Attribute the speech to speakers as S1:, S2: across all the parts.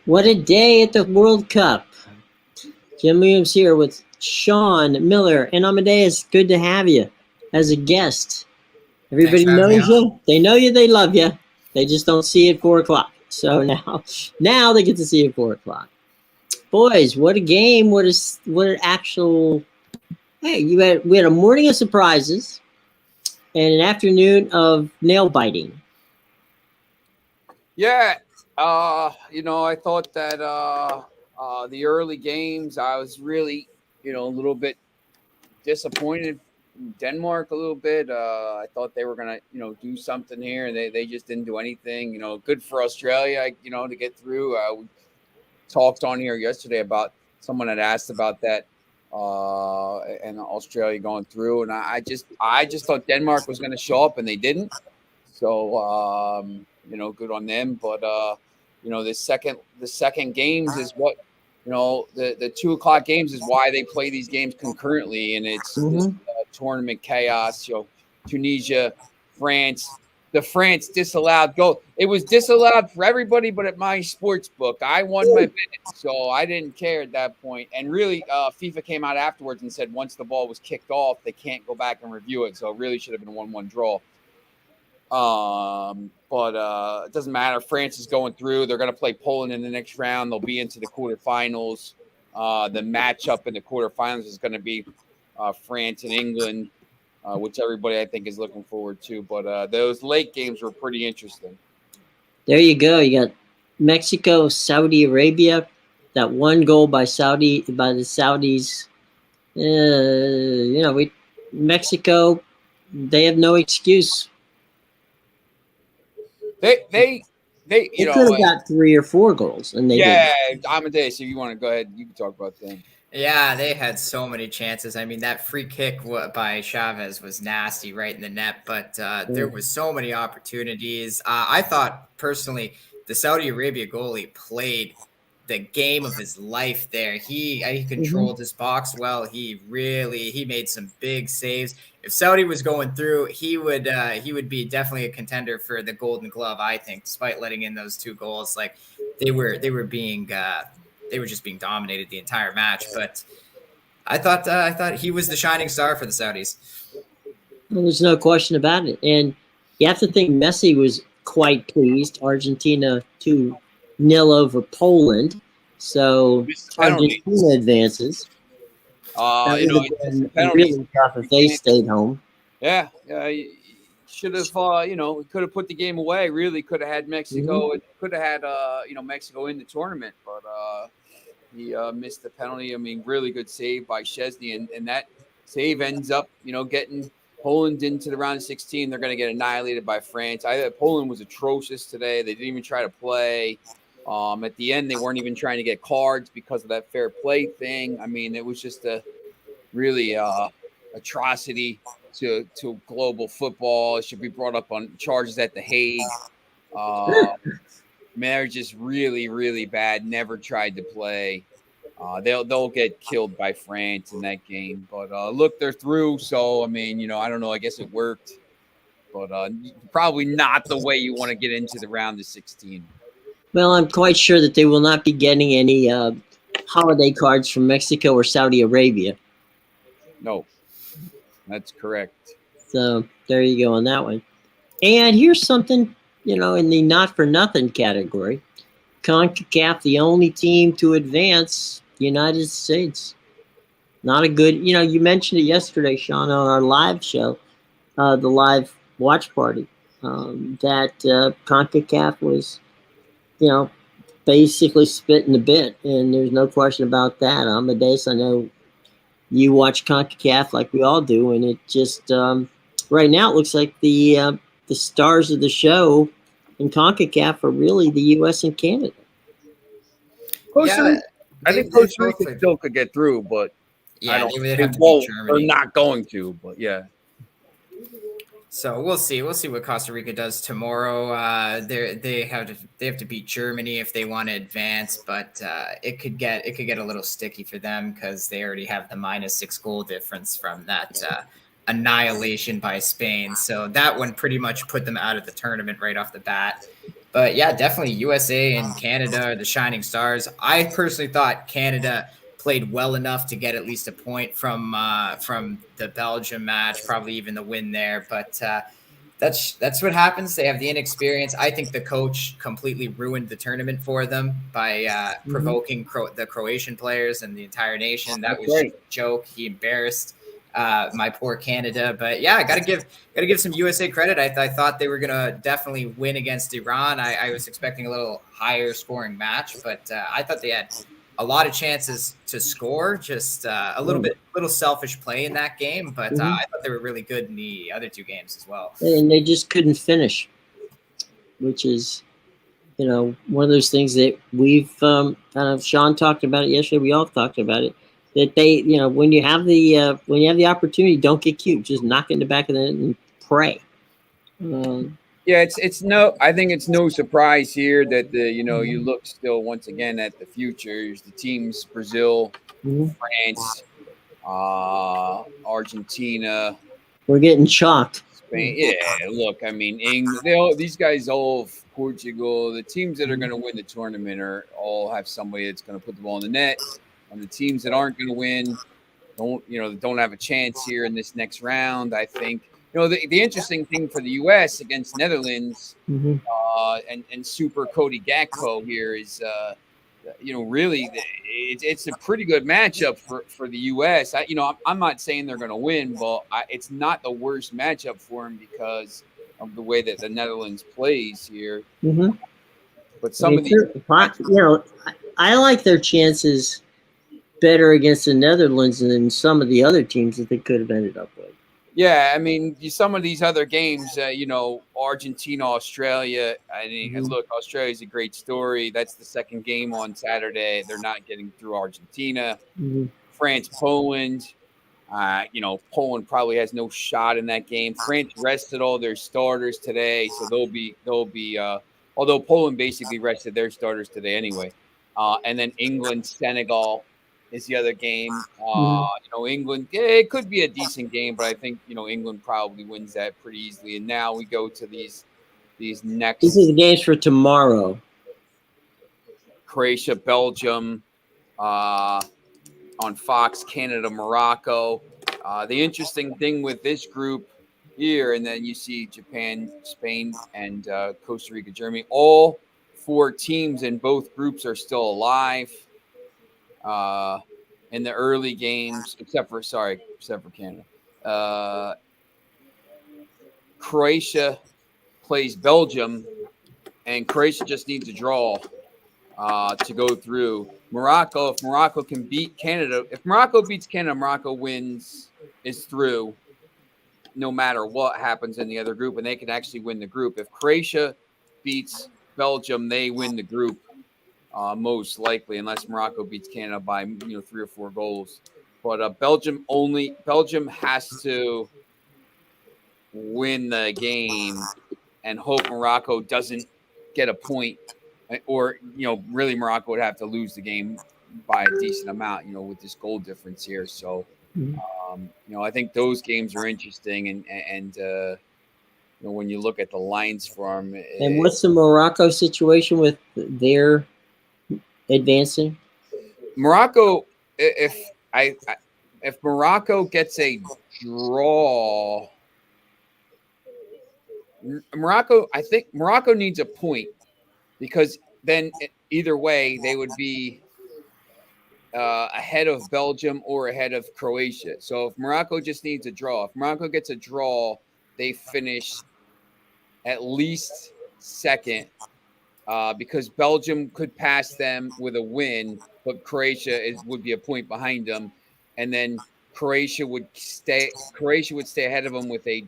S1: What a day at the World Cup. Jim Williams here with Sean Miller and Amadeus. Good to have you as a guest.
S2: Thanks
S1: Everybody
S2: for having me
S1: knows
S2: on.
S1: you. They know you. They love you. They just don't see you at 4 o'clock. So now they get to see you at 4 o'clock. Boys, what a game. What an actual. Hey, we had a morning of surprises and an afternoon of nail biting.
S3: Yeah, I thought that the early games, I was really, a little bit disappointed in Denmark a little bit. I thought they were gonna, do something here, and they just didn't do anything. Good for Australia, to get through. We talked on here yesterday about someone had asked about that, and Australia going through, and I just thought Denmark was going to show up, and they didn't. So good on them. But the second games is what the 2 o'clock games is why they play these games concurrently, and it's this tournament chaos. Tunisia, France. The France disallowed goal. It was disallowed for everybody, but at my sports book, I won my bet, so I didn't care at that point. And really, FIFA came out afterwards and said once the ball was kicked off, they can't go back and review it. So it really should have been a 1-1 draw. But it doesn't matter. France is going through. They're going to play Poland in the next round. They'll be into the quarterfinals. The matchup in the quarterfinals is going to be France and England, which everybody I think is looking forward to. But those late games were pretty interesting.
S1: There you go. You got Mexico, Saudi Arabia. That one goal by the Saudis. Mexico, they have no excuse.
S3: They
S1: could have got 3 or 4 goals, and they didn't.
S3: Amadeus, if you want to go ahead, you can talk about them.
S2: Yeah, they had so many chances. I mean, that free kick by Chavez was nasty right in the net, but there was so many opportunities. I thought, personally, the Saudi Arabia goalie played the game of his life there. He controlled his box well. He made some big saves. If Saudi was going through, he would be definitely a contender for the Golden Glove, I think, despite letting in those 2 goals. Like they were just being dominated the entire match. But I thought he was the shining star for the Saudis.
S1: Well, there's no question about it. And you have to think Messi was quite pleased. Argentina 2-0 over Poland. So Argentina advances. Really tough if they stayed home.
S3: Yeah, should have. Could have put the game away. Really could have had Mexico. It could have had Mexico in the tournament, but he missed the penalty. I mean, really good save by Szczesny, and that save ends up getting Poland into the round of 16. They're going to get annihilated by France. Poland was atrocious today. They didn't even try to play. At the end, they weren't even trying to get cards because of that fair play thing. I mean, it was just a really atrocity to global football. It should be brought up on charges at The Hague. They're just really, really bad. Never tried to play. They'll get killed by France in that game. But look, they're through. So I mean, I don't know. I guess it worked, but probably not the way you want to get into the round of 16.
S1: Well, I'm quite sure that they will not be getting any holiday cards from Mexico or Saudi Arabia.
S3: No, that's correct.
S1: So there you go on that one. And here's something, in the not-for-nothing category. CONCACAF, the only team to advance, United States. Not a good, you mentioned it yesterday, Sean, on our live show, the live watch party, that CONCACAF was, basically spitting the bit, and there's no question about that. Amadeus, I know you watch CONCACAF like we all do, and it just right now it looks like the stars of the show in CONCACAF are really the U.S. and Canada.
S3: I think Costa Rica still could get through, but
S2: yeah, they have to beat Germany.
S3: They're not going to, but yeah.
S2: So we'll see. We'll see what Costa Rica does tomorrow. They have to beat Germany if they want to advance, but it could get a little sticky for them because they already have the -6 goal difference from that annihilation by Spain. So that one pretty much put them out of the tournament right off the bat. But yeah, definitely USA and Canada are the shining stars. I personally thought Canada played well enough to get at least a point from the Belgium match, probably even the win there. But that's what happens. They have the inexperience. I think the coach completely ruined the tournament for them by provoking the Croatian players and the entire nation. That was just a joke. He embarrassed my poor Canada. But yeah, gotta give some USA credit. I thought they were gonna definitely win against Iran. I was expecting a little higher scoring match, but I thought they had a lot of chances to score. Just a little selfish play in that game, but I thought they were really good in the other two games as well.
S1: And they just couldn't finish, which is, one of those things that we've kind of, Sean talked about it yesterday. We all talked about it. That they, when you have the opportunity, don't get cute. Just knock it in the back of the net and pray.
S3: Yeah, I think it's no surprise here that you look still once again at the futures, the teams Brazil, France, Argentina.
S1: We're getting chalked.
S3: Spain. Yeah, look, I mean, England, these guys all of Portugal, the teams that are going to win the tournament all have somebody that's going to put the ball in the net, and the teams that aren't going to win don't have a chance here in this next round. I think the interesting thing for the U.S. against Netherlands and Super Cody Gakpo here is really it's a pretty good matchup for the U.S. I'm not saying they're going to win, but it's not the worst matchup for them because of the way that the Netherlands plays here. But some of these,
S1: I like their chances better against the Netherlands than some of the other teams that they could have ended up with.
S3: Yeah, I mean, some of these other games, Argentina, Australia. I mean, look, Australia's a great story. That's the second game on Saturday. They're not getting through Argentina. France, Poland. Poland probably has no shot in that game. France rested all their starters today, so they'll be. Although Poland basically rested their starters today anyway. And then England, Senegal is the other game. England, it could be a decent game, but I think England probably wins that pretty easily. And now we go to these next.
S1: These are the games for tomorrow.
S3: Croatia, Belgium, on Fox, Canada, Morocco. The interesting thing with this group here, and then you see Japan, Spain, and Costa Rica, Germany. All four teams in both groups are still alive. In the early games, except for Canada. Croatia plays Belgium, and Croatia just needs a draw to go through. Morocco, if Morocco can beat Canada, if Morocco beats Canada, Morocco is through no matter what happens in the other group, and they can actually win the group. If Croatia beats Belgium, they win the group. Most likely, unless Morocco beats Canada by 3 or 4 goals. But Belgium has to win the game and hope Morocco doesn't get a point, or really Morocco would have to lose the game by a decent amount, with this goal difference here. So, I think those games are interesting, and when you look at the lines for them.
S1: And what's the Morocco situation with their advancing?
S3: Morocco, if Morocco gets a draw, I think Morocco needs a point, because then either way they would be ahead of Belgium or ahead of Croatia. So if Morocco just needs a draw, if Morocco gets a draw, they finish at least second. Because Belgium could pass them with a win, but Croatia would be a point behind them, and then Croatia would stay ahead of them with a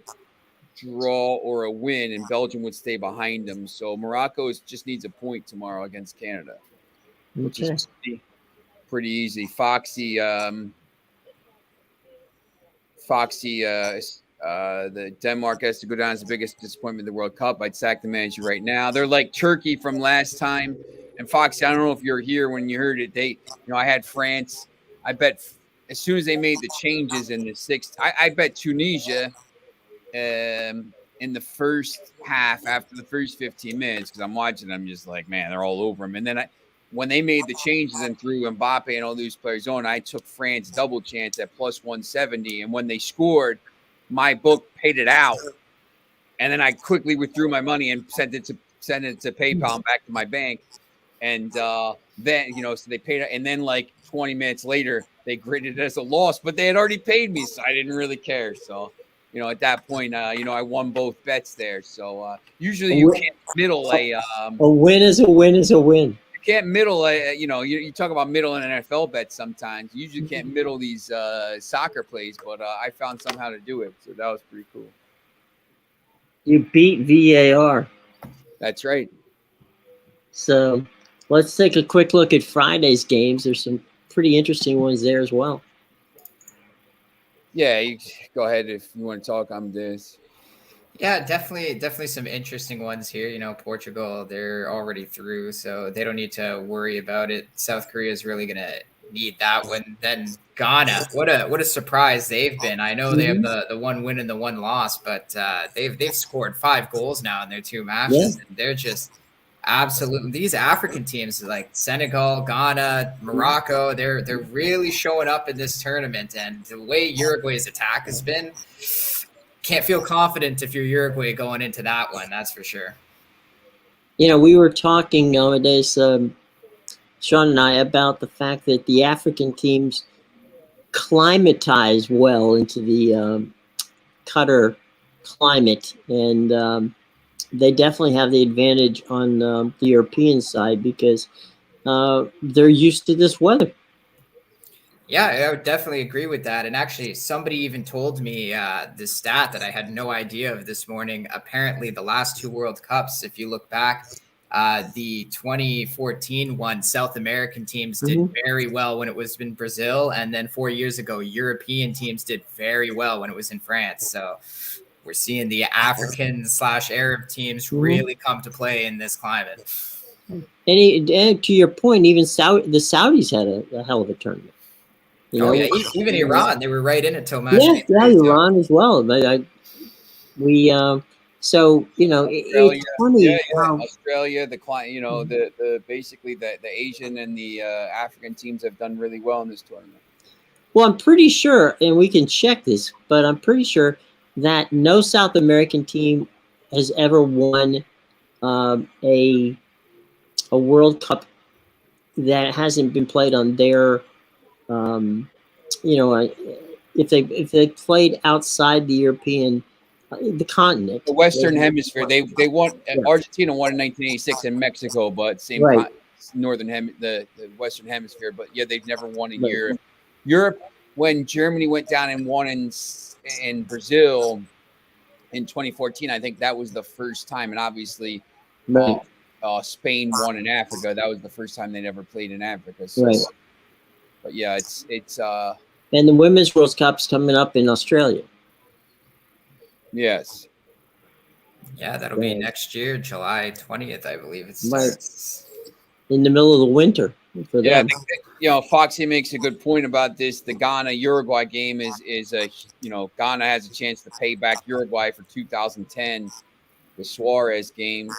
S3: draw or a win, and Belgium would stay behind them. So Morocco just needs a point tomorrow against Canada, which is pretty easy. Foxy, the Denmark has to go down as the biggest disappointment in the World Cup. I'd sack the manager right now. They're like Turkey from last time. And Foxy, I don't know if you're here when you heard it. I had France. I bet as soon as they made the changes in the sixth, I bet Tunisia in the first half after the first 15 minutes because I'm watching. I'm just like, man, they're all over him. And then when they made the changes and threw Mbappe and all these players on, I took France double chance at plus 170. And when they scored, my book paid it out. And then I quickly withdrew my money and sent it to PayPal and back to my bank. And then, so they paid it. And then like 20 minutes later, they graded it as a loss, but they had already paid me. So I didn't really care. So, at that point, I won both bets there. So usually you can't middle a
S1: win is a win is a win.
S3: You can't middle you talk about middle in an NFL bet sometimes. You usually can't middle these soccer plays, but I found somehow to do it. So that was pretty cool.
S1: You beat VAR.
S3: That's right.
S1: So let's take a quick look at Friday's games. There's some pretty interesting ones there as well.
S3: Yeah, you go ahead if you want to talk on this.
S2: Yeah, definitely some interesting ones here. Portugal, they're already through, so they don't need to worry about it. South Korea is really gonna need that one. Then Ghana, what a surprise they've been. I know they have the one win and the one loss, but they've scored 5 goals now in their 2 matches, and they're just absolutely, these African teams like Senegal, Ghana, Morocco, they're really showing up in this tournament. And the way Uruguay's attack has been, can't feel confident if you're Uruguay going into that one. That's for sure.
S1: We were talking nowadays, Sean and I, about the fact that the African teams climatize well into the Qatar climate, and they definitely have the advantage on the European side because they're used to this weather.
S2: Yeah, I would definitely agree with that. And actually, somebody even told me this stat that I had no idea of this morning. Apparently, the last 2 World Cups, if you look back, the 2014 one, South American teams did very well when it was in Brazil. And then 4 years ago, European teams did very well when it was in France. So we're seeing the African/Arab teams really come to play in this climate.
S1: And to your point, even the Saudis had a hell of a tournament.
S2: Even Iran, they were right in it till match.
S1: Yeah, Iran as well. But so it's funny how
S3: Australia, the basically the Asian and the African teams have done really well in this tournament.
S1: Well, I'm pretty sure, and we can check this, but I'm pretty sure that no South American team has ever won a World Cup that hasn't been played on their, if they played outside the European, the continent,
S3: the Western Hemisphere. They won. Argentina won in 1986 in Mexico, but same the Western Hemisphere. But yeah, they've never won in Europe. Europe, when Germany went down and won in Brazil in 2014, I think that was the first time, and obviously Spain won in Africa. That was the first time they'd ever played in Africa. So, but yeah, it's
S1: and the Women's World Cup's coming up in Australia.
S3: Yes.
S2: Yeah, that'll be next year, July 20th, I believe. It starts
S1: in the middle of the winter for them.
S3: I think Foxy makes a good point about this. The Ghana Uruguay game is Ghana has a chance to pay back Uruguay for 2010, the Suarez game.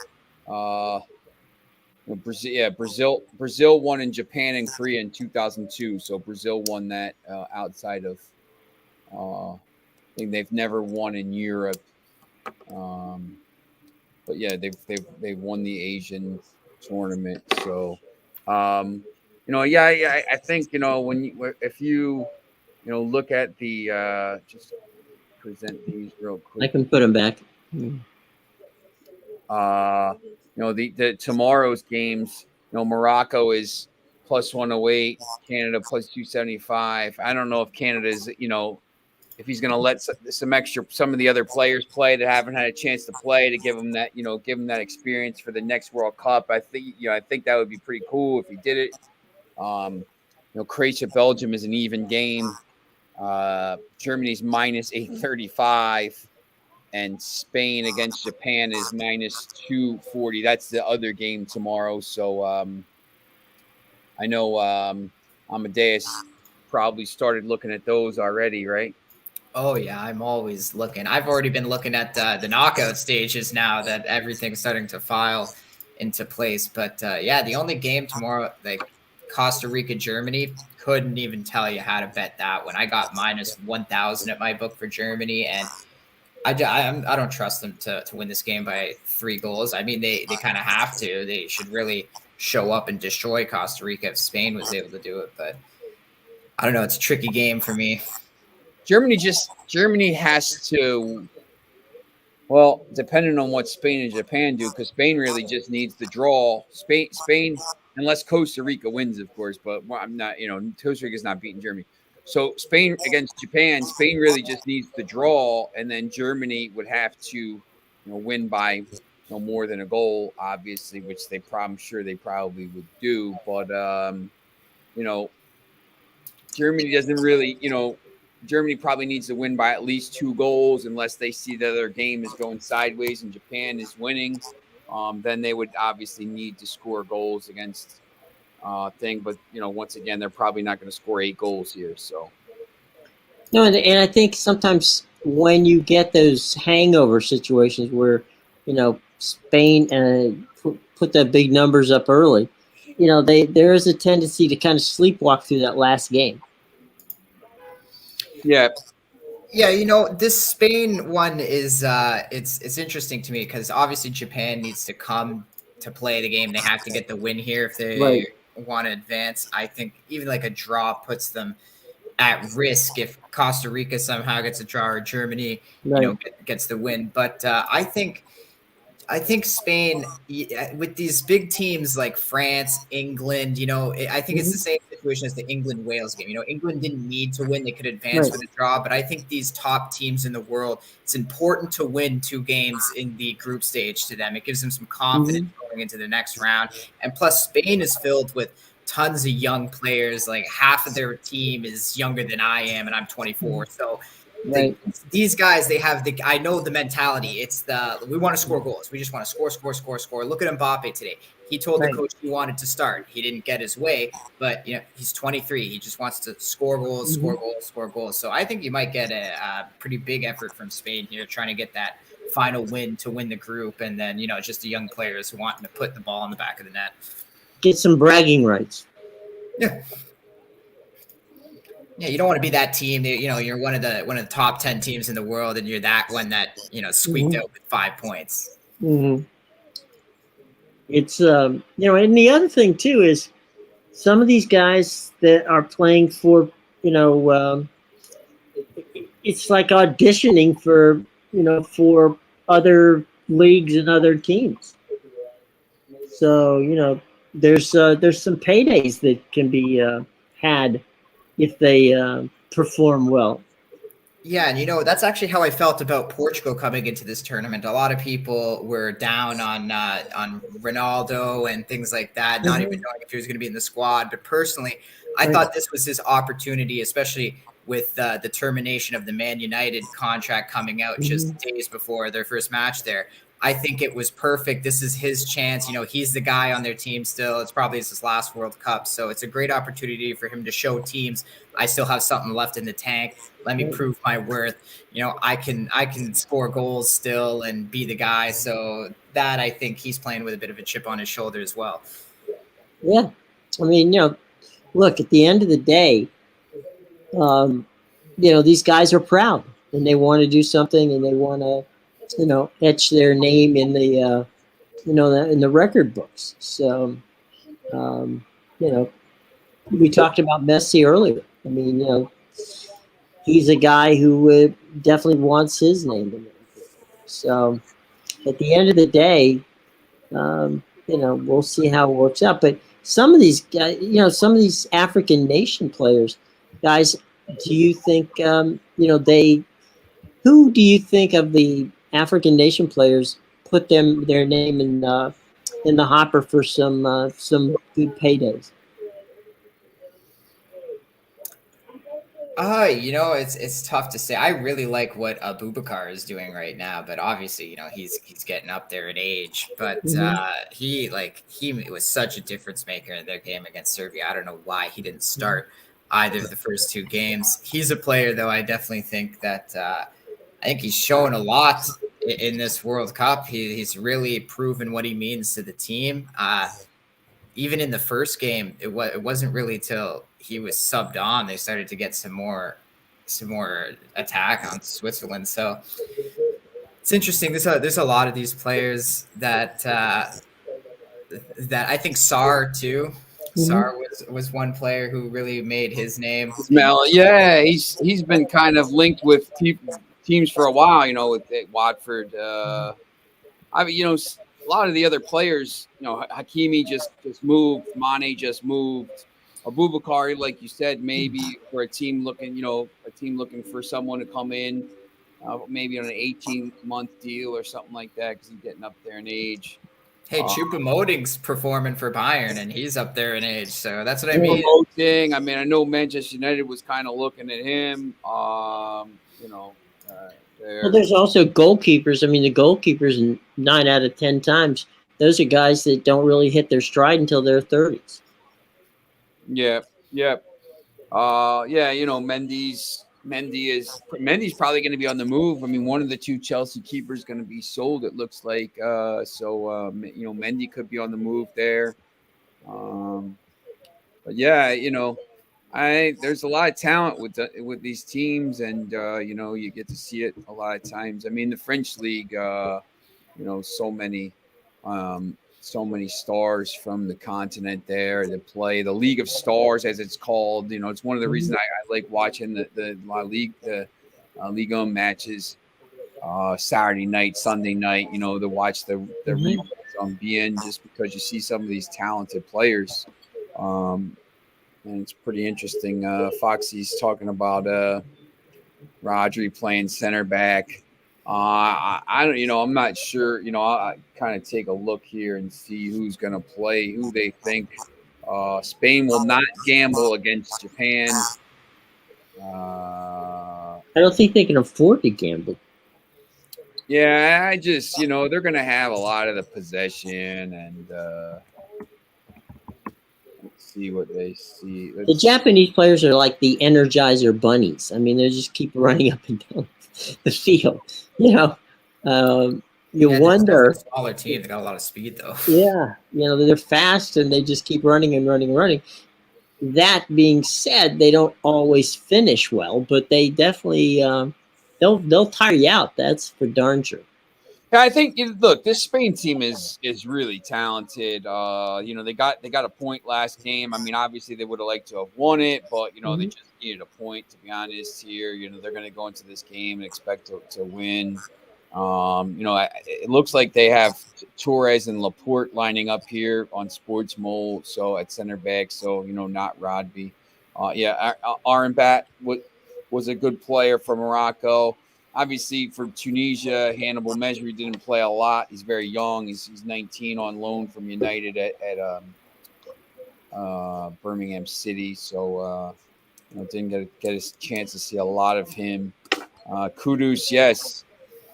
S3: Brazil won in Japan and Korea in 2002. So Brazil won that outside of. I think they've never won in Europe, but yeah, they've won the Asian tournament. So, I think if you look at the just present these real quick.
S1: I can put them back.
S3: The tomorrow's games. Morocco is plus 108, Canada plus 275. I don't know if Canada is if he's going to let some of the other players play that haven't had a chance to play to give them that experience for the next World Cup. I think that would be pretty cool if he did it. Croatia Belgium is an even game. Germany's minus 835, and Spain against Japan is minus 240. That's the other game tomorrow. So I know Amadeus probably started looking at those already, right?
S2: Oh yeah, I'm always looking. I've already been looking at the knockout stages now that everything's starting to file into place. But yeah, the only game tomorrow, like Costa Rica, Germany, couldn't even tell you how to bet that one. I got minus 1,000 at my book for Germany, and I don't trust them to win this game by 3 goals. I mean, they kind of have to. They should really show up and destroy Costa Rica if Spain was able to do it. But I don't know. It's a tricky game for me.
S3: Germany has to, well, depending on what Spain and Japan do, because Spain really just needs the draw. Spain, unless Costa Rica wins, of course, but I'm not, Costa Rica's not beating Germany. So Spain against Japan, Spain really just needs the draw, and then Germany would have to, win by no more than a goal, obviously, which I'm sure they probably would do. But Germany doesn't really, Germany probably needs to win by at least 2 goals unless they see that their game is going sideways and Japan is winning. Then they would obviously need to score goals against thing. But, once again, they're probably not going to score 8 goals here. So.
S1: No, and I think sometimes when you get those hangover situations where, Spain put the big numbers up early, there is a tendency to kind of sleepwalk through that last game.
S3: Yeah.
S2: Yeah, this Spain one is it's interesting to me because obviously Japan needs to come to play the game. They have to get the win here if they want to advance. I think even like a draw puts them at risk if Costa Rica somehow gets a draw or Germany, gets the win. But I think Spain, with these big teams like France, England, I think it's the same situation as the England-Wales game. England didn't need to win. They could advance with a draw. But I think these top teams in the world, it's important to win 2 games in the group stage to them. It gives them some confidence going into the next round. And plus, Spain is filled with tons of young players. Like half of their team is younger than I am, and I'm 24. So these guys, they have I know the mentality. It's we want to score goals. We just want to score. Look at Mbappe today. He told the coach he wanted to start. He didn't get his way, but he's 23. He just wants to score goals, score goals. So I think you might get a pretty big effort from Spain here, trying to get that final win to win the group, and then just the young players who want to put the ball in the back of the net.
S1: Get some bragging rights.
S2: Yeah. Yeah, you don't want to be that team that you're one of the top 10 teams in the world, and you're that one that squeaked out with 5 points.
S1: It's and the other thing too is some of these guys that are playing for it's like auditioning for for other leagues and other teams. So there's some paydays that can be had if they perform well.
S2: Yeah, and that's actually how I felt about Portugal coming into this tournament. A lot of people were down on Ronaldo and things like that, not even knowing if he was going to be in the squad. But personally, I thought this was his opportunity, especially with the termination of the Man United contract coming out just days before their first match there. I think it was perfect. This is his chance. He's the guy on their team still. It's probably his last World Cup. So it's a great opportunity for him to show teams, I still have something left in the tank. Let me prove my worth. I can score goals still and be the guy. So that, I think he's playing with a bit of a chip on his shoulder as well.
S1: Yeah. I mean, look, at the end of the day, these guys are proud and they want to do something and they want to, etch their name in the, in the record books. So, we talked about Messi earlier. I mean, he's a guy who definitely wants his name in there. So, at the end of the day, we'll see how it works out. But some of these guys, some of these African nation players, guys, do you think, who do you think of the African nation players put their name in the hopper for some good paydays?
S2: It's tough to say. I really like what Abubakar is doing right now, but obviously, he's getting up there in age. But he was such a difference maker in their game against Serbia. I don't know why he didn't start. either of the first two games. He's a player, though, I definitely think that I think he's shown a lot in this World Cup. He's really proven what he means to the team. Even in the first game, it wasn't really till he was subbed on they started to get some more attack on Switzerland. So it's interesting. There's a lot of these players that I think Sarr too. Sarr was one player who really made his name.
S3: Yeah, he's been kind of linked with teams for a while. You know, with Watford. I mean, you know, a lot of the other players. You know, Hakimi just moved. Mane just moved. Abubakar, like you said, maybe for a team looking for someone to come in, maybe on an 18-month deal or something like that because he's getting up there in age.
S2: Hey, Choupo-Moting's performing for Bayern, and he's up there in age, so that's what I mean.
S3: I mean, I know Manchester United was kind of looking at him. You know,
S1: well, there's also goalkeepers. I mean, the goalkeepers 9 out of 10 times, those are guys that don't really hit their stride until their 30s.
S3: Yeah. You know, Mendy's probably going to be on the move. I mean, one of the two Chelsea keepers is going to be sold, it looks like. You know, Mendy could be on the move there. But yeah, you know, there's a lot of talent with these teams, and you know, you get to see it a lot of times. I mean, the French league, you know, so many stars from the continent there that play the League of Stars, as it's called. You know, it's one of the reasons I like watching the La Ligue, the Ligue 1 matches, Saturday night, Sunday night. You know, to watch the replays on BN, just because you see some of these talented players, and it's pretty interesting. Foxy's talking about Rodri playing center back. I don't, you know, I'm not sure. You know, I kind of take a look here and see who's going to play, who they think. Spain will not gamble against Japan.
S1: I don't think they can afford to gamble.
S3: Yeah, I just, you know, they're going to have a lot of the possession, and let's see what they see.
S1: The Japanese players are like the Energizer bunnies. I mean, they just keep running up and down the field. You know, you wonder.
S2: It's a smaller team. They got a lot of speed, though.
S1: Yeah, you know, they're fast and they just keep running and running and running. That being said, they don't always finish well, but they definitely they'll tire you out. That's for darn sure.
S3: Yeah, I think, look, this Spain team is really talented. You know, they got a point last game. I mean, obviously they would have liked to have won it, but you know, they just needed a point, to be honest. Here, you know, they're going to go into this game and expect to win. You know, it looks like they have Torres and Laporte lining up here on Sports Mole, so at center back. So, you know, not Rodby. Arambat was a good player for Morocco. Obviously, for Tunisia, Hannibal Mejri didn't play a lot. He's very young. He's 19 on loan from United at Birmingham City. So, you know, didn't get a chance to see a lot of him. Kudus, yes.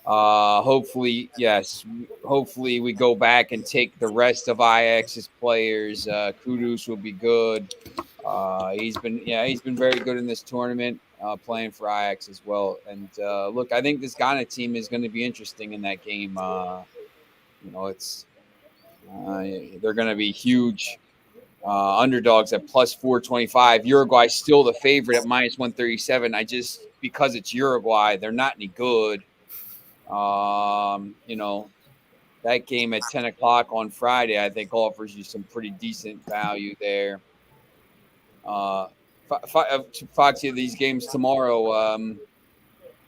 S3: Hopefully, yes. Hopefully, we go back and take the rest of Ajax's players. Kudus will be good. He's been very good in this tournament, playing for Ajax as well. And look, I think this Ghana team is going to be interesting in that game. You know, they're going to be huge underdogs at plus 425. Uruguay still the favorite at minus 137. Because it's Uruguay, they're not any good. You know, that game at 10 o'clock on Friday, I think offers you some pretty decent value there. Foxy, these games tomorrow,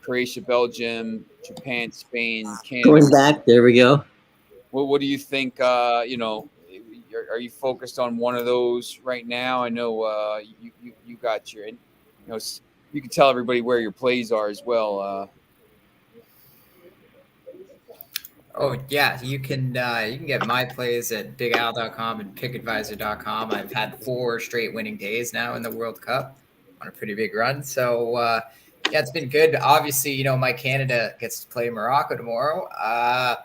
S3: Croatia, Belgium, Japan, Spain, Canada.
S1: Going back, there we go.
S3: What do you think? You know, are you focused on one of those right now? I know you got your, you know, you can tell everybody where your plays are as well.
S2: Oh yeah, you can get my plays at BigAl.com and PickAdvisor.com. I've had 4 straight winning days now in the World Cup on a pretty big run. So yeah, it's been good. Obviously, you know, my Canada gets to play Morocco tomorrow. I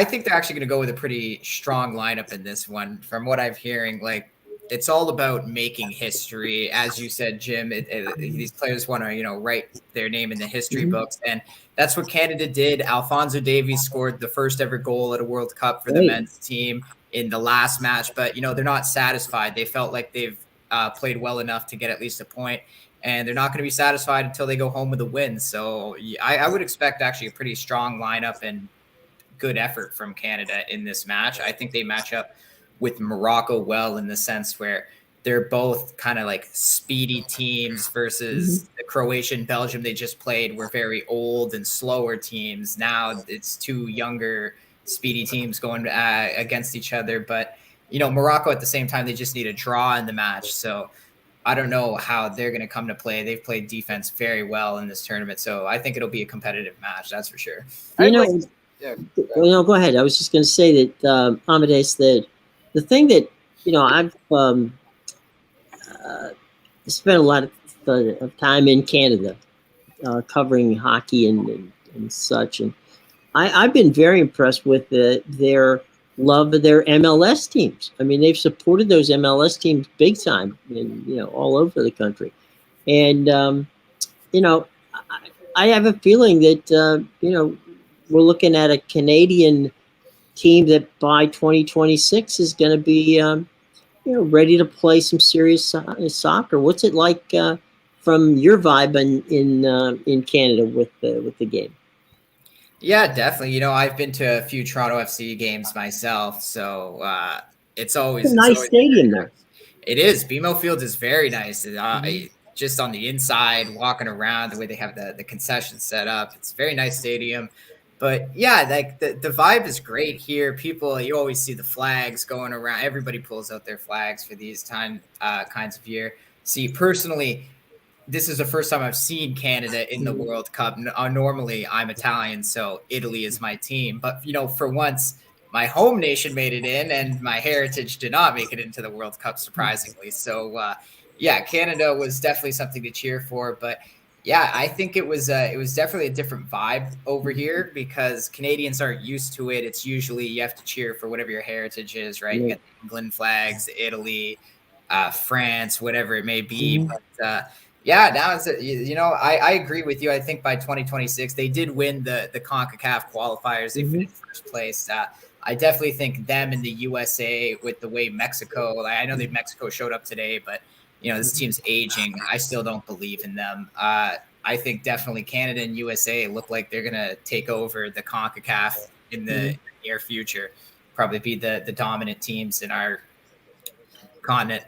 S2: think they're actually going to go with a pretty strong lineup in this one. From what I'm hearing, like it's all about making history. As you said, Jim, these players want to, write their name in the history books. And that's what Canada did. Alphonso Davies scored the first ever goal at a World Cup for the men's team in the last match. But, they're not satisfied. They felt like they've played well enough to get at least a point. And they're not going to be satisfied until they go home with a win. So I would expect actually a pretty strong lineup and good effort from Canada in this match. I think they match up with Morocco well in the sense where they're both kind of like speedy teams versus the Croatian Belgium they just played were very old and slower teams. Now it's two younger speedy teams going against each other. But, Morocco at the same time, they just need a draw in the match. So I don't know how they're going to come to play. They've played defense very well in this tournament. So I think it'll be a competitive match. That's for sure.
S1: Go ahead. I was just going to say that, Amadeus, that the thing that, I've spent a lot of time in Canada covering hockey and such. And I've been very impressed with their love of their MLS teams. I mean, they've supported those MLS teams big time, all over the country. And, I have a feeling that, we're looking at a Canadian team that by 2026 is going to be, ready to play some serious soccer. What's it like from your vibe in Canada with the game?
S2: Yeah, definitely. I've been to a few Toronto FC games myself, so it's always
S1: a nice stadium there.
S2: It is. BMO Field is very nice. Just on the inside, walking around, the way they have the concessions set up, it's a very nice stadium. But yeah, like the vibe is great here. People, you always see the flags going around. Everybody pulls out their flags for these kinds of year. See, personally, this is the first time I've seen Canada in the World Cup. Normally, I'm Italian, so Italy is my team. But, for once, my home nation made it in, and my heritage did not make it into the World Cup, surprisingly. So, yeah, Canada was definitely something to cheer for. But, yeah, I think it was definitely a different vibe over here because Canadians aren't used to it. It's usually you have to cheer for whatever your heritage is, right? You got the England flags, Italy, France, whatever it may be. But, yeah, now it's I agree with you. I think by 2026 they did win the CONCACAF qualifiers. They finished first place. I definitely think them and the USA with the way Mexico. I know that Mexico showed up today, but this team's aging. I still don't believe in them. I think definitely Canada and USA look like they're gonna take over the CONCACAF in the near future. Probably be the dominant teams in our continent.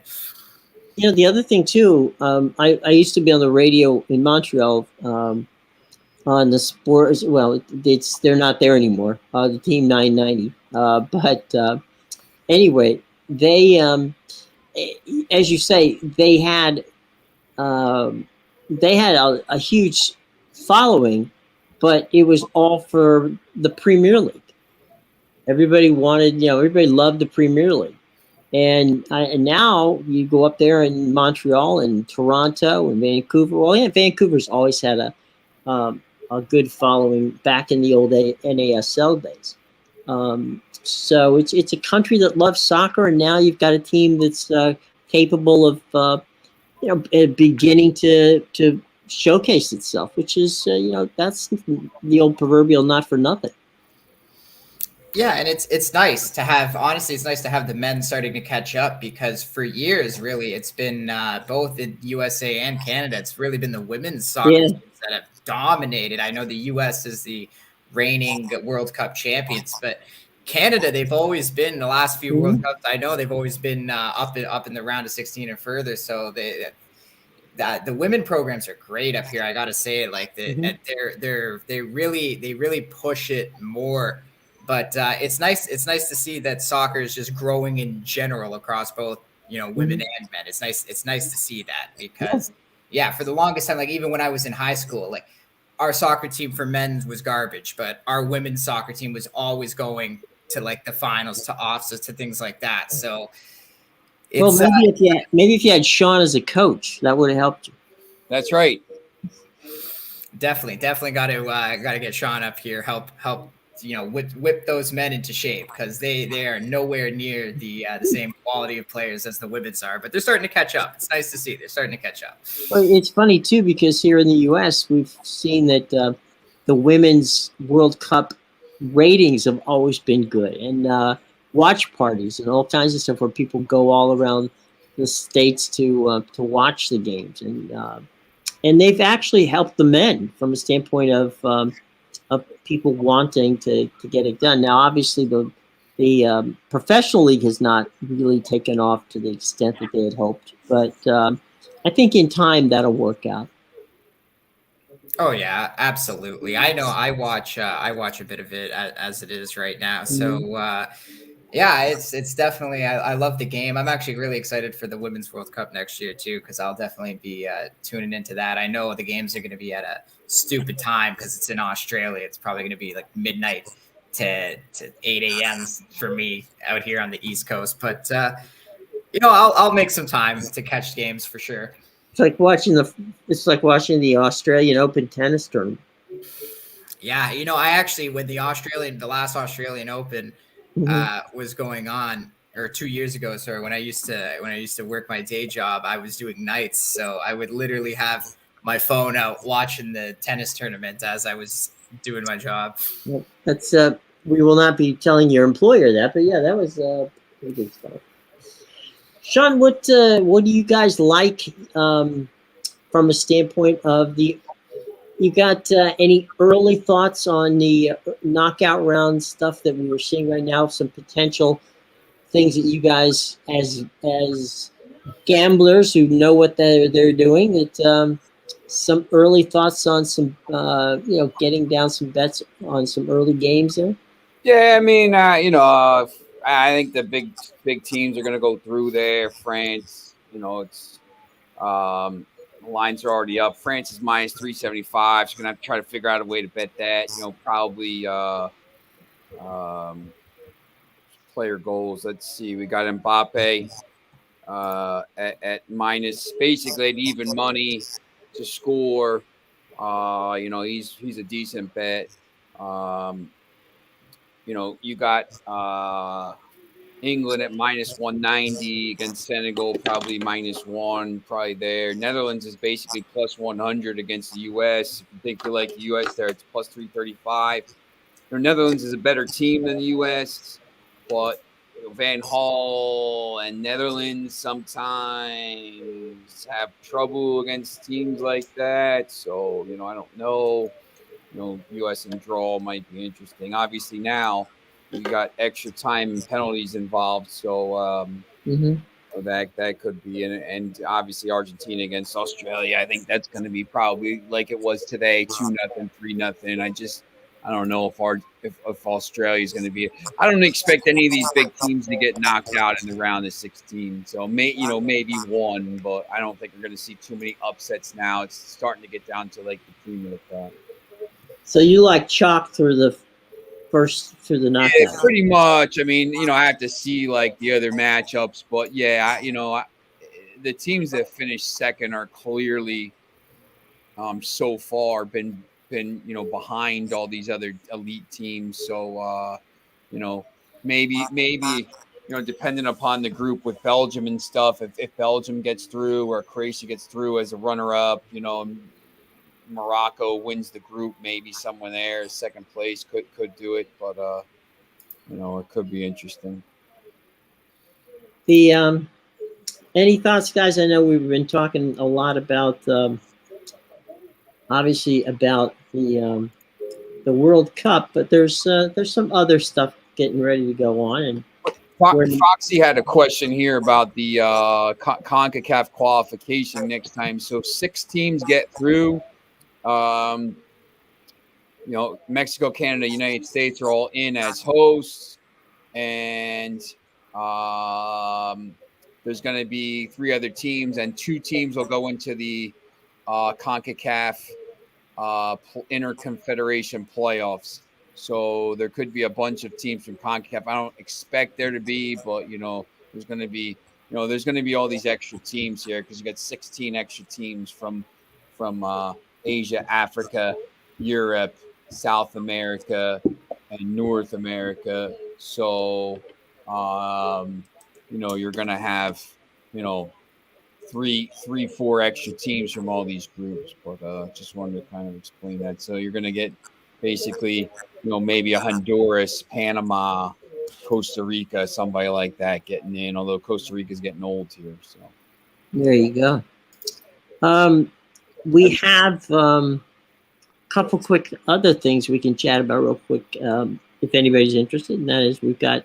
S1: The other thing too, I used to be on the radio in Montreal on the sports. Well, they're not there anymore. The team 990. But anyway, they, as you say, they had a huge following, but it was all for the Premier League. Everybody loved the Premier League. And now you go up there in Montreal and Toronto and Vancouver. Well, yeah, Vancouver's always had a good following back in the old NASL days. So it's a country that loves soccer, and now you've got a team that's capable of beginning to showcase itself, which is that's the old proverbial not for nothing.
S2: Yeah, and it's nice to have, honestly, it's nice to have the men starting to catch up because for years, really, it's been both in USA and Canada. It's really been the women's soccer teams that have dominated. I know the US is the reigning World Cup champions, but Canada, they've always been the last few World Cups. I know they've always been up in the round of 16 and further. So the women programs are great up here. I got to say it, like they really push it more. But it's nice to see that soccer is just growing in general across both, women and men. It's nice to see that because, for the longest time, like even when I was in high school, like our soccer team for men was garbage, but our women's soccer team was always going to like the finals, to offsets, to things like that. So,
S1: maybe if you had Sean as a coach, that would have helped you.
S3: That's right.
S2: Definitely got to get Sean up here, help whip those men into shape, because they are nowhere near the same quality of players as the women's are. But they're starting to catch up. It's nice to see they're starting to catch up.
S1: Well, it's funny too, because here in the U.S. we've seen that the women's World Cup ratings have always been good, and watch parties and all kinds of stuff where people go all around the states to watch the games, and they've actually helped the men from a standpoint of people wanting to get it done. Now, obviously, the professional league has not really taken off to the extent that they had hoped, but I think in time that'll work out.
S2: Oh yeah, absolutely. I know. I watch a bit of it as it is right now. So yeah, it's definitely. I love the game. I'm actually really excited for the Women's World Cup next year too, because I'll definitely be tuning into that. I know the games are going to be at a stupid time because it's in Australia. It's probably going to be like midnight to 8 a.m. for me out here on the East Coast. But I'll make some time to catch games for sure.
S1: It's like watching the Australian Open tennis tournament.
S2: Yeah, I actually, when the last Australian Open was going on, or 2 years ago, sorry, when I used to work my day job, I was doing nights, so I would literally have my phone out watching the tennis tournament as I was doing my job.
S1: Well, that's we will not be telling your employer that, but yeah, that was pretty good stuff. Sean, what do you guys like from a standpoint of you got any early thoughts on the knockout round stuff that we were seeing right now? Some potential things that you guys, as gamblers who know what they're doing, that some early thoughts on some getting down some bets on some early games there.
S3: Yeah, I mean, I think the big teams are going to go through there. France, it's lines are already up. France is minus 375. She's going to have to try to figure out a way to bet that. Probably player goals. Let's see. We got Mbappe at minus, basically at even money to score. He's a decent bet. You got England at minus 190 against Senegal, probably -1, probably there. Netherlands is basically plus 100 against the U.S. If you think you like the U.S. there, it's plus 335. The Netherlands is a better team than the U.S., but Van Gaal and Netherlands sometimes have trouble against teams like that. So, I don't know. U.S. and draw might be interesting. Obviously, now you got extra time and penalties involved, so that could be in it. And obviously, Argentina against Australia. I think that's going to be probably like it was today, 2-0, 3-0. I don't know if Australia is going to be. I don't expect any of these big teams to get knocked out in the round of 16. So maybe one, but I don't think we're going to see too many upsets now. It's starting to get down to like the cream of the crop.
S1: So you like chalk through the knockout?
S3: Yeah, pretty much. I mean, I have to see like the other matchups, but yeah, the teams that finished second are clearly so far been behind all these other elite teams. So maybe depending upon the group with Belgium and stuff, if Belgium gets through or Croatia gets through as a runner-up, Morocco wins the group, maybe someone there, second place could do it, but it could be interesting.
S1: The any thoughts, guys? I know we've been talking a lot about obviously about the World Cup, but there's some other stuff getting ready to go on. And
S3: Foxy had a question here about the CONCACAF qualification next time. So 6 teams get through. Mexico, Canada, United States are all in as hosts, and there's going to be 3 other teams, and 2 teams will go into the CONCACAF interconfederation playoffs. So there could be a bunch of teams from CONCACAF. I don't expect there to be, but there's going to be all these extra teams here because you got 16 extra teams from Asia, Africa, Europe, South America, and North America. So, you're going to have, three, 4 extra teams from all these groups. But just wanted to kind of explain that. So you're going to get basically, maybe a Honduras, Panama, Costa Rica, somebody like that getting in. Although Costa Rica's getting old here, so
S1: there you go. We have couple quick other things we can chat about real quick if anybody's interested, and that is we've got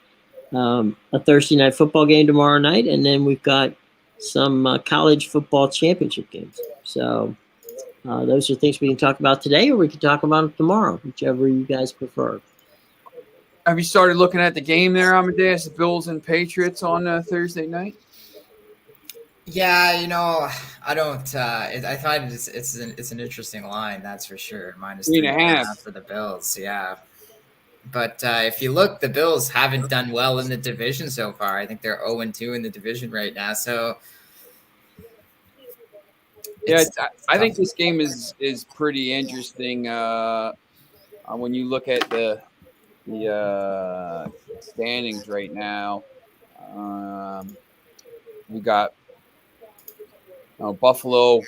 S1: a Thursday night football game tomorrow night, and then we've got some college football championship games. So those are things we can talk about today, or we can talk about them tomorrow, whichever you guys prefer.
S3: Have you started looking at the game there, Amadeus, the Bills and Patriots on Thursday night?
S2: Yeah, I don't. I find it's an interesting line, that's for sure. Minus 3.5 for the Bills. Yeah, but if you look, the Bills haven't done well in the division so far. I think they're 0-2 in the division right now. So
S3: yeah, I think this game is pretty interesting. When you look at the standings right now, we got. Buffalo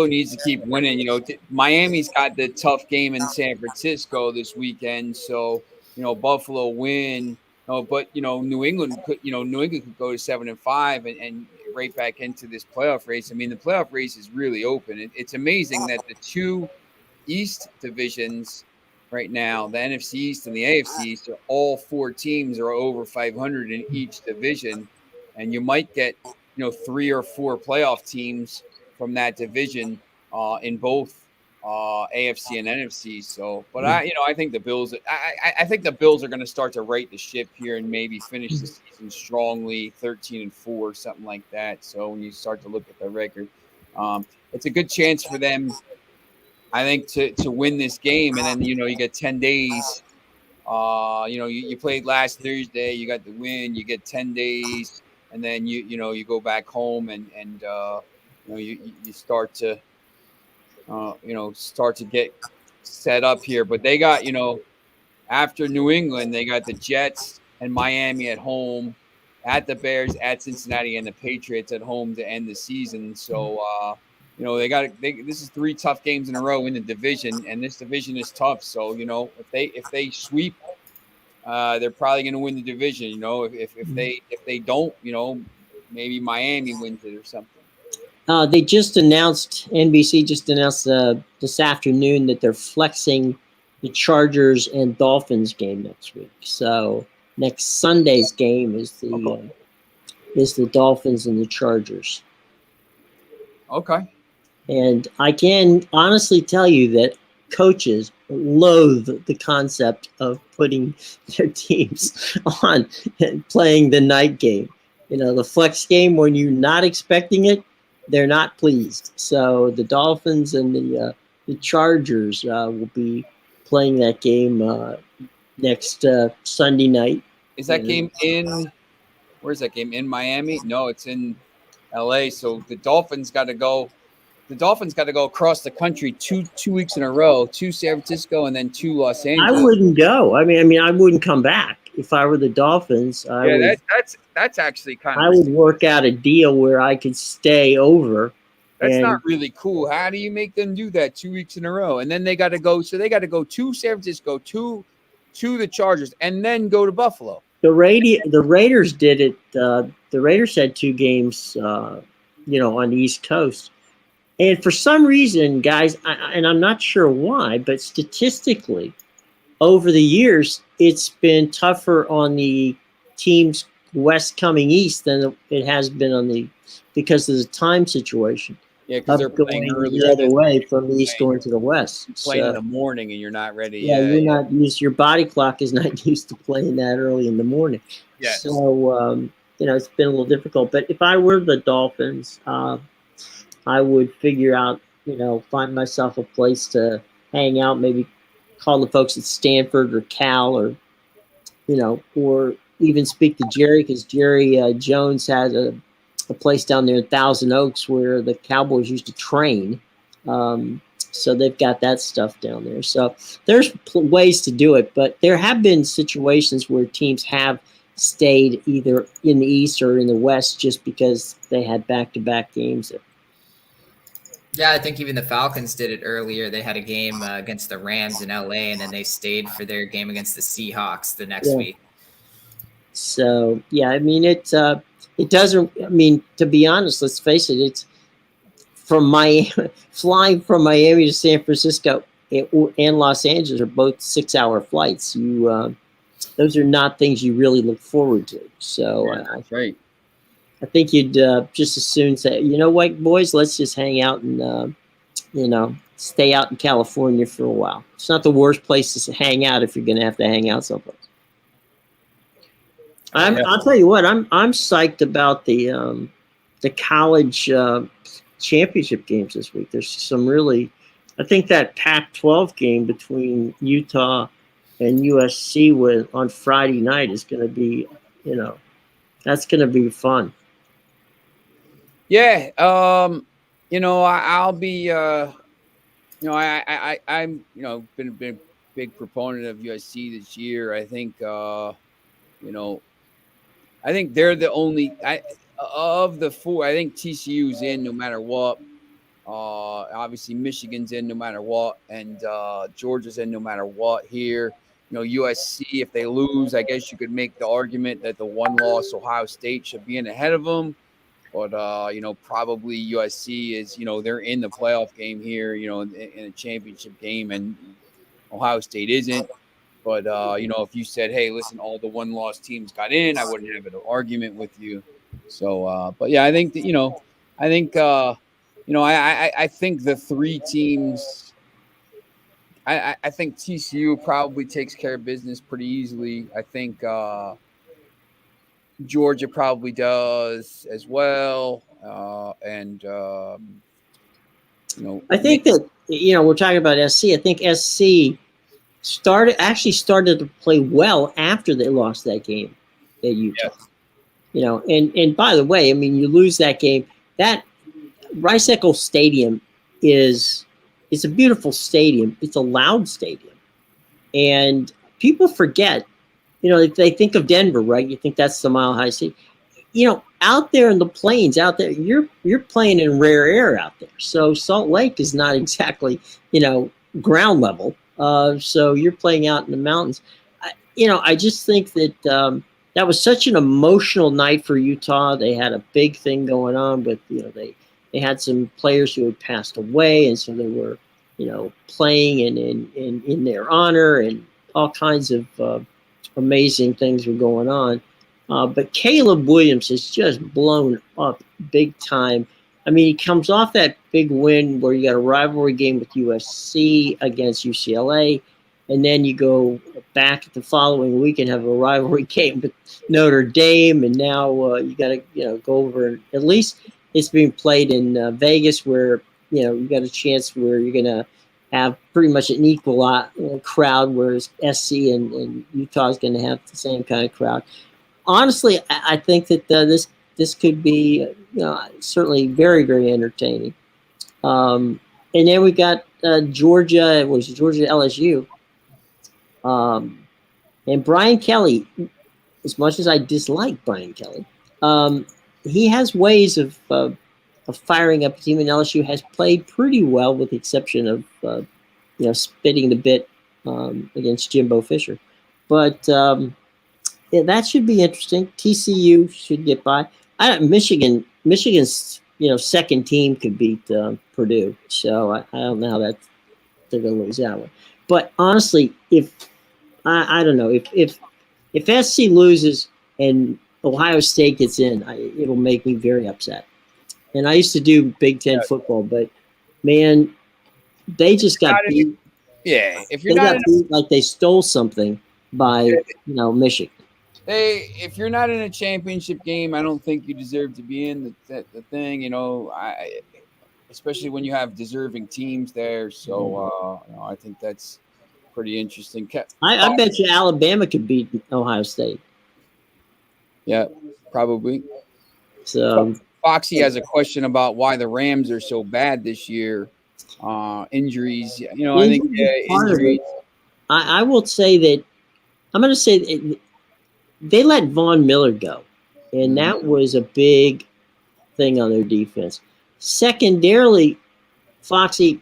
S3: needs to keep winning. Miami's got the tough game in San Francisco this weekend, so Buffalo win. But New England could go to 7-5 and right back into this playoff race. I mean, the playoff race is really open. It's amazing that the two East divisions right now, the NFC East and the AFC East, all 4 teams are over 500 in each division, and you might get 3 or 4 playoff teams from that division in both AFC and NFC. So, but I think the Bills. I think the Bills are going to start to right the ship here and maybe finish the season strongly, 13-4, something like that. So when you start to look at the record, it's a good chance for them, I think, to win this game. And then you get 10 days. You played last Thursday. You got the win. You get 10 days. And then you go back home and you start to get set up here. But they got after New England, they got the Jets and Miami at home, at the Bears, at Cincinnati, and the Patriots at home to end the season. So this is 3 tough games in a row in the division, and this division is tough. So if they sweep. They're probably going to win the division. If they don't, maybe Miami wins it or something.
S1: They just announced, NBC just announced this afternoon that they're flexing the Chargers and Dolphins game next week. So next Sunday's game is the Dolphins and the Chargers.
S3: Okay.
S1: And I can honestly tell you that coaches loathe the concept of putting their teams on and playing the night game. The flex game, when you're not expecting it, they're not pleased. So the Dolphins and the Chargers will be playing that game next Sunday night.
S3: Is that game in? Where's that game? In Miami? No, it's in LA. So the Dolphins got to go. The Dolphins got to go across the country two weeks in a row, 2 San Francisco and then 2 Los Angeles.
S1: I wouldn't go. I mean, I wouldn't come back if I were the Dolphins.
S3: That's actually kind of.
S1: I would work out a deal where I could stay over.
S3: That's not really cool. How do you make them do that 2 weeks in a row? And then they got to go. So they got to go to San Francisco, to the Chargers, and then go to Buffalo.
S1: The Raiders did it. The Raiders had 2 games, on the East Coast. And for some reason, guys, and I'm not sure why, but statistically, over the years, it's been tougher on the teams west coming east than it has been because of the time situation.
S3: Yeah, because they're playing
S1: going the other way from the east going to the west.
S3: Playing in the morning and you're not ready.
S1: Yeah, you're not used. Your body clock is not used to playing that early in the morning.
S3: Yes.
S1: So it's been a little difficult. But if I were the Dolphins, I would figure out, find myself a place to hang out, maybe call the folks at Stanford or Cal or even speak to Jerry, because Jerry Jones has a place down there in Thousand Oaks where the Cowboys used to train. So they've got that stuff down there. So there's ways to do it, but there have been situations where teams have stayed either in the East or in the West just because they had back-to-back games.
S2: Yeah, I think even the Falcons did it earlier. They had a game against the Rams in LA, and then they stayed for their game against the Seahawks the next week.
S1: So yeah, I mean it doesn't. I mean, to be honest, let's face it. It's from flying from Miami to San Francisco and Los Angeles are both 6-hour flights. Those are not things you really look forward to. So
S3: that's right.
S1: I think you'd just as soon say, you know what, boys, let's just hang out and stay out in California for a while. It's not the worst place to hang out if you're going to have to hang out someplace. I'll tell you what, I'm psyched about the college championship games this week. There's some really, I think that Pac-12 game between Utah and USC on Friday night is going to be, that's going to be fun.
S3: Yeah, I'll be, I'm been a big proponent of USC this year. I think, I think they're the only of the four. I think TCU's in no matter what. Obviously Michigan's in no matter what, and Georgia's in no matter what here. USC, if they lose, I guess you could make the argument that the one-loss Ohio State should be in ahead of them. But, probably USC is, they're in the playoff game here, in a championship game, and Ohio State isn't. But, if you said, hey, listen, all the one-loss teams got in, I wouldn't have an argument with you. So, but yeah, I think that, I think the three teams, I think TCU probably takes care of business pretty easily. I think Georgia probably does as well.
S1: I think that, we're talking about SC. I think SC actually started to play well after they lost that game at Utah. Yes. And by the way, I mean, you lose that game, that Rice-Eccles Stadium it's a beautiful stadium. It's a loud stadium. And people forget, if they think of Denver, right? You think that's the Mile High Stadium. Out there in the plains, out there, you're playing in rare air out there. So Salt Lake is not exactly, ground level. So you're playing out in the mountains. I just think that that was such an emotional night for Utah. They had a big thing going on, but they had some players who had passed away, and so they were, playing in their honor, and all kinds of amazing things were going on. But Caleb Williams has just blown up big time. I mean, he comes off that big win where you got a rivalry game with USC against UCLA, and then you go back the following week and have a rivalry game with Notre Dame, and now you got to go over, and at least it's being played in Vegas, where you got a chance where you're going to have pretty much an equal crowd, whereas SC and Utah is going to have the same kind of crowd. Honestly, I think that this could be certainly very, very entertaining. And then we got Georgia. It was Georgia LSU. And Brian Kelly, as much as I dislike Brian Kelly, he has ways of firing up a team, and LSU has played pretty well, with the exception of spitting the bit against Jimbo Fisher. But that should be interesting. TCU should get by. Michigan's second team could beat Purdue, so I don't know how they're going to lose that one. But honestly, if I don't know if SC loses and Ohio State gets in, it'll make me very upset. And I used to do Big Ten football, but man, they just got beat.
S3: Yeah, if you're not
S1: beat like they stole something by Michigan.
S3: If you're not in a championship game, I don't think you deserve to be in the thing. Especially when you have deserving teams there. So I think that's pretty interesting.
S1: I bet you Alabama could beat Ohio State.
S3: Yeah, probably.
S1: So
S3: Foxy has a question about why the Rams are so bad this year. Injuries. You know, I think injuries.
S1: I will say that I'm going to say they let Von Miller go, and that was a big thing on their defense. Secondarily, Foxy,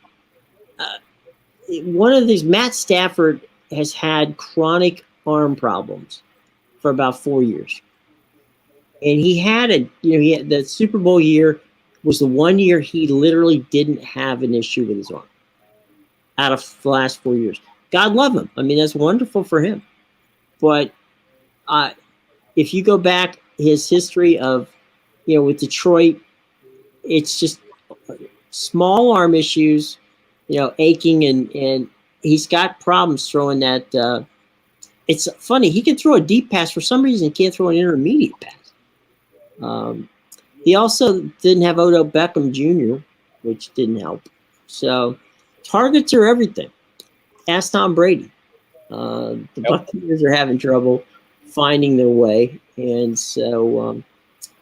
S1: one of these, Matt Stafford has had chronic arm problems for about 4 years. And he had the Super Bowl year was the one year he literally didn't have an issue with his arm out of the last 4 years. God love him. I mean, that's wonderful for him. But if you go back his history of, with Detroit, it's just small arm issues, aching, and he's got problems throwing that. It's funny. He can throw a deep pass. For some reason, he can't throw an intermediate pass. He also didn't have Odell Beckham Jr., which didn't help. So targets are everything. Ask Tom Brady. The Buccaneers are having trouble finding their way. And so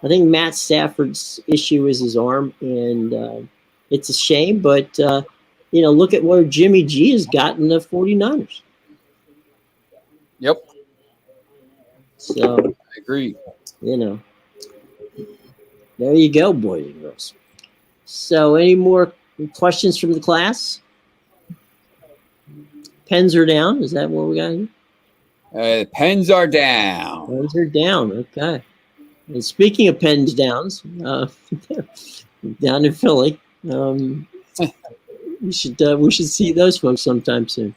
S1: I think Matt Stafford's issue is his arm, and it's a shame. But, look at where Jimmy G has gotten the 49ers.
S3: Yep.
S1: So
S3: I agree.
S1: There you go, boys and girls. So any more questions from the class? Pens are down. Is that what we got here?
S3: Pens are down.
S1: Pens are down. Okay. And speaking of pens downs, down in Philly, we should see those folks sometime soon.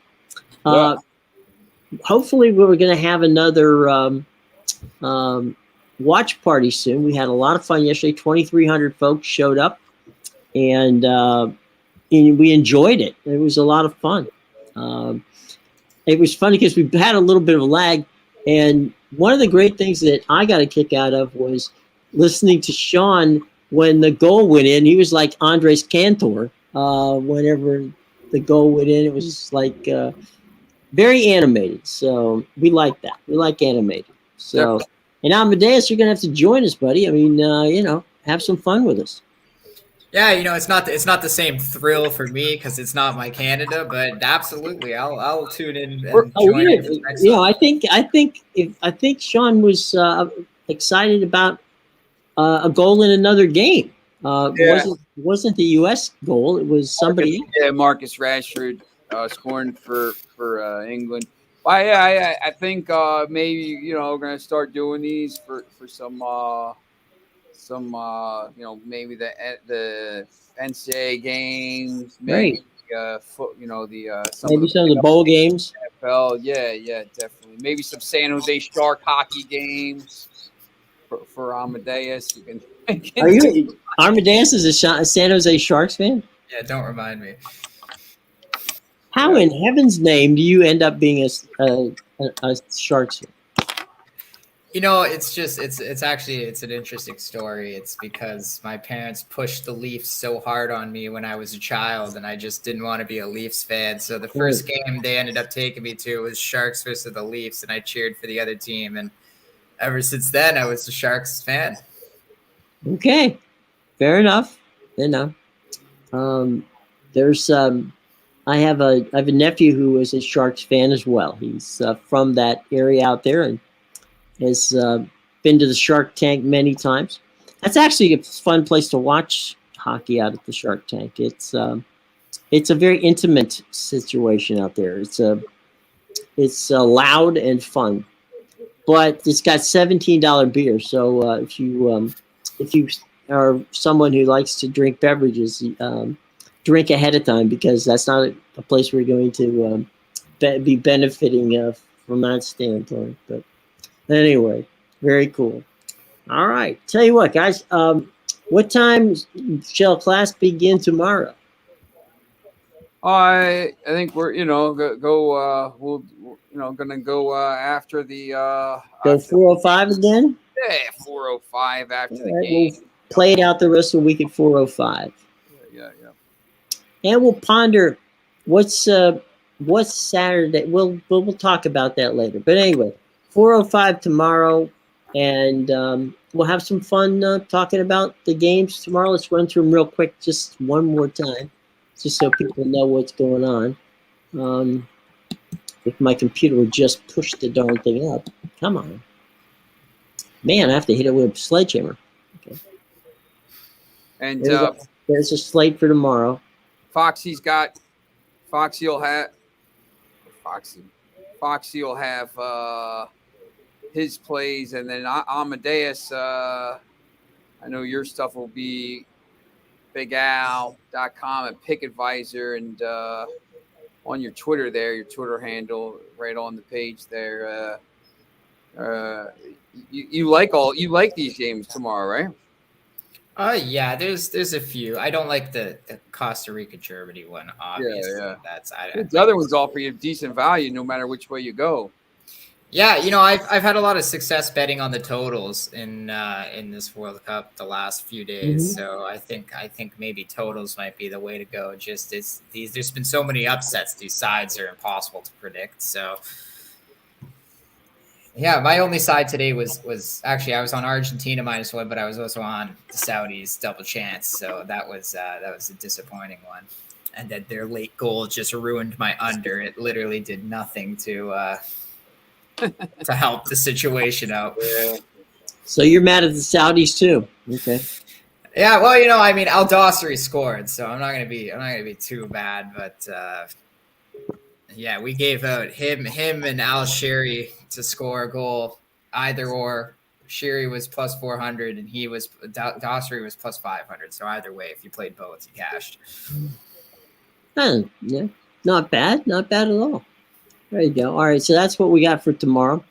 S1: Hopefully, we're going to have another watch party soon. We had a lot of fun yesterday. 2,300 folks showed up, and we enjoyed it. It was a lot of fun. It was funny because we had a little bit of a lag, and one of the great things that I got a kick out of was listening to Sean when the goal went in. He was like Andres Cantor. Whenever the goal went in, it was just like very animated. So we like that. We like animated. So. Yep. And Amadeus, you're gonna have to join us, buddy. I mean, have some fun with us.
S2: Yeah, it's not the same thrill for me because it's not my Canada, but absolutely, I'll tune in and join it.
S1: I think Sean was excited about a goal in another game. Wasn't the U.S. goal? It was somebody else.
S3: Yeah, Marcus Rashford scoring for England. I think maybe we're gonna start doing these for some maybe the NCAA games, maybe
S1: maybe some of the bowl games.
S3: NFL, yeah, definitely. Maybe some San Jose Shark hockey games for Amadeus.
S1: Amadeus is a San Jose Sharks fan?
S2: Yeah, don't remind me.
S1: How in heaven's name do you end up being a Sharks fan?
S2: It's an interesting story. It's because my parents pushed the Leafs so hard on me when I was a child, and I just didn't want to be a Leafs fan. So the first game they ended up taking me to was Sharks versus the Leafs, and I cheered for the other team. And ever since then, I was a Sharks fan.
S1: Okay, fair enough. There's I have a nephew who is a Sharks fan as well. He's from that area out there and has been to the Shark Tank many times. That's actually a fun place to watch hockey out at the Shark Tank. It's a very intimate situation out there. It's loud and fun, but it's got $17 beer. So if you are someone who likes to drink beverages, drink ahead of time, because that's not a place we're going to be benefiting from that standpoint. But anyway, very cool. All right. Tell you what, guys, what time shall class begin tomorrow?
S3: I think we're gonna go after the
S1: go 4:05 again.
S3: Yeah, 4:05 after the game.
S1: We'll play it out the rest of the week at 4:05.
S3: Yeah.
S1: And we'll ponder what's Saturday. We'll talk about that later. But anyway, 4:05 tomorrow, and we'll have some fun talking about the games tomorrow. Let's run through them real quick, just one more time. just so people know what's going on. If my computer would just push the darn thing up. Come on. Man, I have to hit it with a sledgehammer. Okay.
S3: And
S1: there's a slate for tomorrow.
S3: Foxy will have his plays, and then Amadeus, I know your stuff will be bigal.com and Pick Advisor, and on your Twitter there, your Twitter handle right on the page there. You like these games tomorrow, right?
S2: Yeah, there's a few. I don't like the Costa Rica Germany one, obviously.
S3: Yeah.
S2: That's
S3: the other ones offer you decent value no matter which way you go.
S2: Yeah, I've had a lot of success betting on the totals in this World Cup the last few days.
S1: Mm-hmm.
S2: So I think maybe totals might be the way to go. Just there's been so many upsets. These sides are impossible to predict. So yeah, my only side today was actually I was on Argentina -1, but I was also on the Saudis double chance. So that was a disappointing one. And then their late goal just ruined my under. It literally did nothing to help the situation out.
S3: Yeah.
S1: So you're mad at the Saudis too? Okay.
S2: Yeah, well, Al Dossary scored, so I'm not gonna be too bad, but yeah, we gave out him and Al Shiri to score a goal, either or. Shiri was +400 and Dossary was +500. So either way, if you played both, you cashed.
S1: Yeah, not bad at all. There you go. All right, so that's what we got for tomorrow.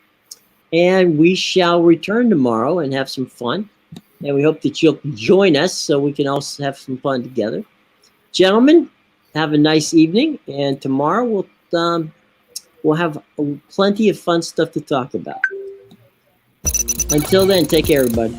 S1: And we shall return tomorrow and have some fun. And we hope that you'll join us so we can also have some fun together. Gentlemen, have a nice evening. And tomorrow we'll have plenty of fun stuff to talk about. Until then, take care, everybody.